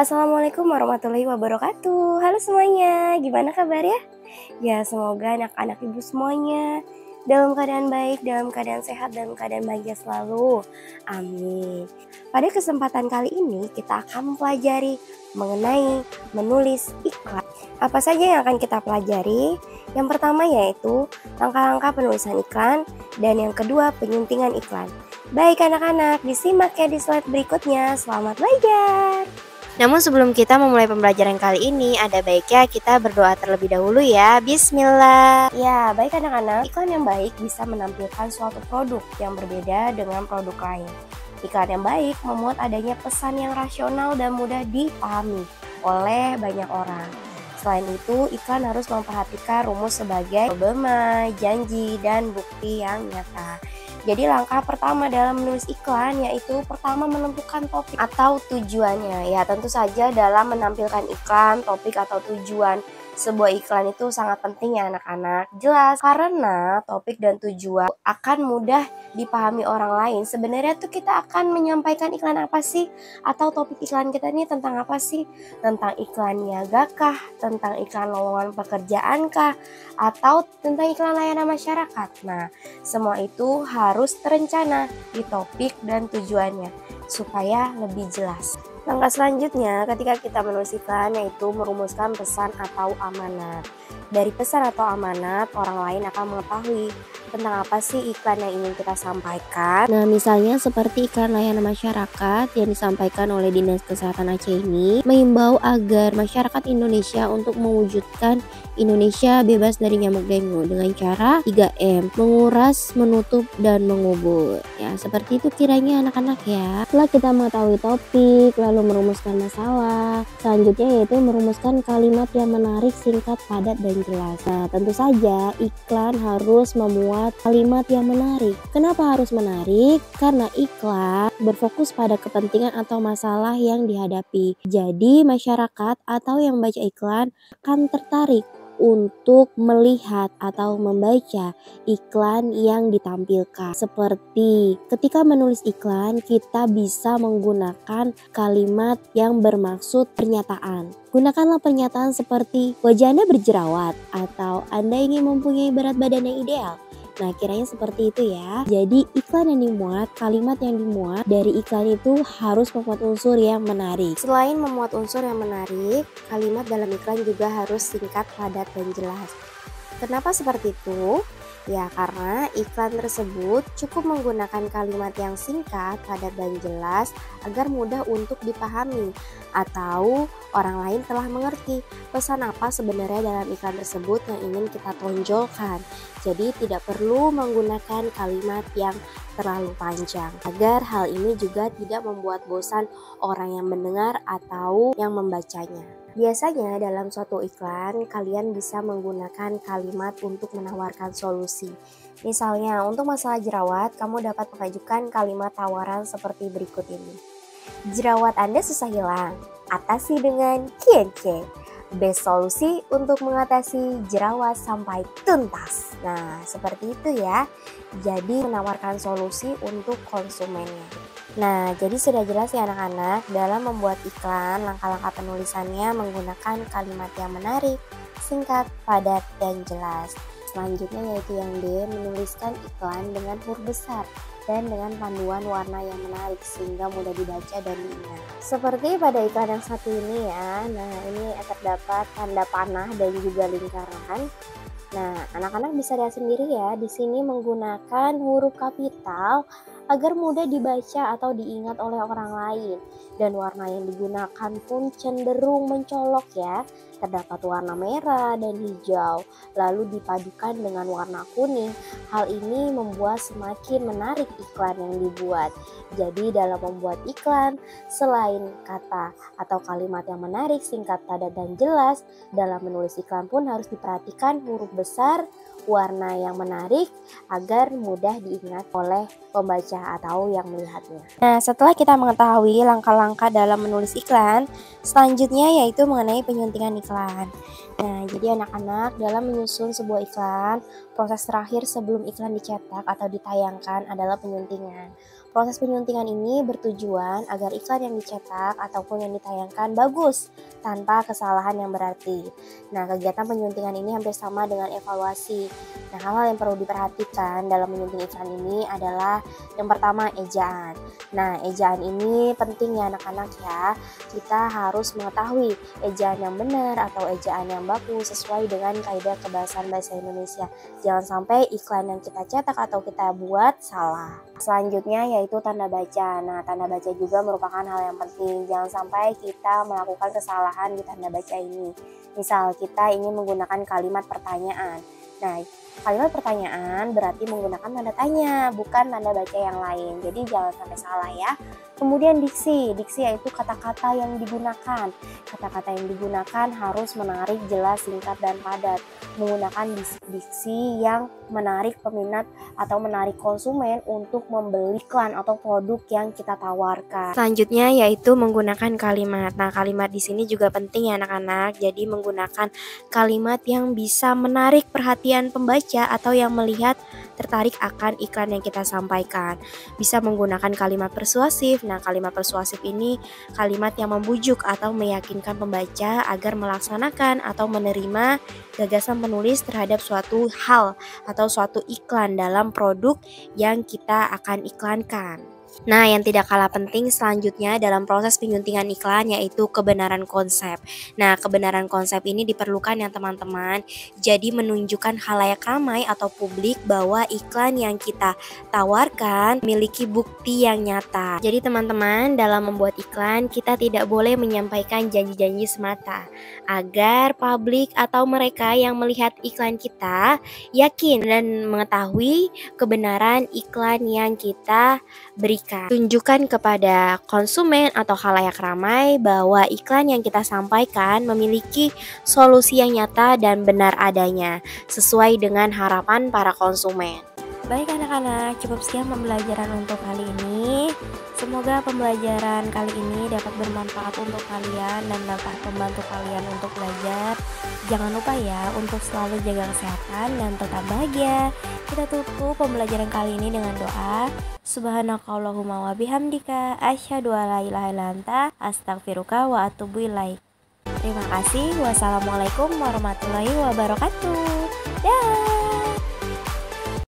Assalamualaikum warahmatullahi wabarakatuh. Halo semuanya, gimana kabar ya? Ya, semoga anak-anak ibu semuanya dalam keadaan baik, dalam keadaan sehat, dalam keadaan bahagia selalu. Amin. Pada kesempatan kali ini kita akan mempelajari mengenai menulis iklan. Apa saja yang akan kita pelajari? Yang pertama yaitu langkah-langkah penulisan iklan, dan yang kedua penyuntingan iklan. Baik anak-anak, disimak ya di slide berikutnya. Selamat belajar! Namun sebelum kita memulai pembelajaran kali ini, ada baiknya kita berdoa terlebih dahulu ya. Bismillah. Ya, baik anak-anak, iklan yang baik bisa menampilkan suatu produk yang berbeda dengan produk lain. Iklan yang baik memuat adanya pesan yang rasional dan mudah dipahami oleh banyak orang. Selain itu, iklan harus memperhatikan rumus sebagai problema, janji, dan bukti yang nyata. Jadi langkah pertama dalam menulis iklan yaitu pertama menentukan topik atau tujuannya. Ya tentu saja dalam menampilkan iklan, topik atau tujuan sebuah iklan itu sangat penting ya anak-anak. Jelas karena topik dan tujuan akan mudah dipahami orang lain. Sebenarnya tuh kita akan menyampaikan iklan apa sih? Atau topik iklan kita ini tentang apa sih? Tentang iklan niaga kah? Tentang iklan lowongan pekerjaan kah? Atau tentang iklan layanan masyarakat? Nah, semua itu harus terencana di topik dan tujuannya supaya lebih jelas. Langkah selanjutnya ketika kita menulis iklan yaitu merumuskan pesan atau amanat. Dari pesan atau amanat, orang lain akan mengetahui tentang apa sih iklan yang ingin kita sampaikan. Nah, misalnya seperti iklan layanan masyarakat yang disampaikan oleh Dinas Kesehatan Aceh ini mengimbau agar masyarakat Indonesia untuk mewujudkan Indonesia bebas dari nyamuk dengue dengan cara 3M, menguras, menutup, dan mengubur. Ya, seperti itu kiranya anak-anak ya. Setelah kita mengetahui topik, lalu merumuskan masalah, selanjutnya yaitu merumuskan kalimat yang menarik, singkat, padat, dan jelas. Nah, tentu saja iklan harus memuat kalimat yang menarik. Kenapa harus menarik? Karena iklan berfokus pada kepentingan atau masalah yang dihadapi. Jadi masyarakat atau yang membaca iklan akan tertarik untuk melihat atau membaca iklan yang ditampilkan. Seperti ketika menulis iklan, kita bisa menggunakan kalimat yang bermaksud pernyataan. Gunakanlah pernyataan seperti wajah Anda berjerawat atau Anda ingin mempunyai berat badan yang ideal. Nah, kiranya seperti itu ya. Jadi iklan yang dimuat, kalimat yang dimuat dari iklan itu harus memuat unsur yang menarik. Selain memuat unsur yang menarik, kalimat dalam iklan juga harus singkat, padat, dan jelas. Kenapa seperti itu? Ya, karena iklan tersebut cukup menggunakan kalimat yang singkat, padat, dan jelas agar mudah untuk dipahami atau orang lain telah mengerti pesan apa sebenarnya dalam iklan tersebut yang ingin kita tonjolkan. Jadi tidak perlu menggunakan kalimat yang terlalu panjang agar hal ini juga tidak membuat bosan orang yang mendengar atau yang membacanya. Biasanya dalam suatu iklan, kalian bisa menggunakan kalimat untuk menawarkan solusi. Misalnya, untuk masalah jerawat, kamu dapat mengajukan kalimat tawaran seperti berikut ini. Jerawat Anda susah hilang, atasi dengan Kienche. Best solusi untuk mengatasi jerawat sampai tuntas. Nah, seperti itu ya. Jadi menawarkan solusi untuk konsumennya. Nah, jadi sudah jelas ya anak-anak, dalam membuat iklan, langkah-langkah penulisannya menggunakan kalimat yang menarik, singkat, padat, dan jelas. Selanjutnya yaitu yang D, menuliskan iklan dengan huruf besar dan dengan panduan warna yang menarik sehingga mudah dibaca dan diingat. Seperti pada iklan yang satu ini ya. Nah, ini terdapat tanda panah dan juga lingkaran. Nah, anak-anak bisa lihat sendiri ya, di sini menggunakan huruf kapital agar mudah dibaca atau diingat oleh orang lain. Dan warna yang digunakan pun cenderung mencolok ya. Terdapat warna merah dan hijau, lalu dipadukan dengan warna kuning. Hal ini membuat semakin menarik iklan yang dibuat. Jadi dalam membuat iklan, selain kata atau kalimat yang menarik, singkat, padat, dan jelas, dalam menulis iklan pun harus diperhatikan huruf besar, warna yang menarik agar mudah diingat oleh pembaca atau yang melihatnya. Nah, setelah kita mengetahui langkah-langkah dalam menulis iklan, selanjutnya yaitu mengenai penyuntingan iklan. Nah, jadi anak-anak dalam menyusun sebuah iklan, proses terakhir sebelum iklan dicetak atau ditayangkan adalah penyuntingan. Proses penyuntingan ini bertujuan agar iklan yang dicetak ataupun yang ditayangkan bagus tanpa kesalahan yang berarti. Nah, kegiatan penyuntingan ini hampir sama dengan evaluasi. Nah, hal-hal yang perlu diperhatikan dalam menyunting iklan ini adalah yang pertama, ejaan. Nah, ejaan ini penting ya anak-anak ya. Kita harus mengetahui ejaan yang benar atau ejaan yang baku sesuai dengan kaidah kebahasaan bahasa Indonesia. Jangan sampai iklan yang kita cetak atau kita buat salah. Selanjutnya yaitu tanda baca. Nah, tanda baca juga merupakan hal yang penting. Jangan sampai kita melakukan kesalahan di tanda baca ini. Misal kita ingin menggunakan kalimat pertanyaan. Nah, kalimat pertanyaan berarti menggunakan tanda tanya, bukan tanda baca yang lain. Jadi jangan sampai salah ya. Kemudian diksi yaitu kata-kata yang digunakan. Kata-kata yang digunakan harus menarik, jelas, singkat, dan padat. Menggunakan diksi yang menarik peminat atau menarik konsumen untuk membeli iklan atau produk yang kita tawarkan. Selanjutnya yaitu menggunakan kalimat. Nah, kalimat di sini juga penting ya anak-anak. Jadi menggunakan kalimat yang bisa menarik perhatian pembaca atau yang melihat tertarik akan iklan yang kita sampaikan. Bisa menggunakan kalimat persuasif. Nah, kalimat persuasif ini kalimat yang membujuk atau meyakinkan pembaca agar melaksanakan atau menerima gagasan penulis terhadap suatu hal atau suatu iklan dalam produk yang kita akan iklankan. Nah, yang tidak kalah penting selanjutnya dalam proses penyuntingan iklan yaitu kebenaran konsep. Nah, kebenaran konsep ini diperlukan ya teman-teman. Jadi menunjukkan khalayak ramai atau publik bahwa iklan yang kita tawarkan memiliki bukti yang nyata. Jadi teman-teman, dalam membuat iklan kita tidak boleh menyampaikan janji-janji semata, agar publik atau mereka yang melihat iklan kita yakin dan mengetahui kebenaran iklan yang kita berikan. Tunjukkan kepada konsumen atau khalayak ramai bahwa iklan yang kita sampaikan memiliki solusi yang nyata dan benar adanya, sesuai dengan harapan para konsumen. Baik anak-anak, cukup sekian pembelajaran untuk kali ini. Semoga pembelajaran kali ini dapat bermanfaat untuk kalian dan dapat membantu kalian untuk belajar. Jangan lupa ya untuk selalu jaga kesehatan dan tetap bahagia. Kita tutup pembelajaran kali ini dengan doa. Subhanakallahumma wa bihamdika asyhadu an la ilaha illa anta astaghfiruka wa atubu ilaik. Terima kasih. Wassalamualaikum warahmatullahi wabarakatuh.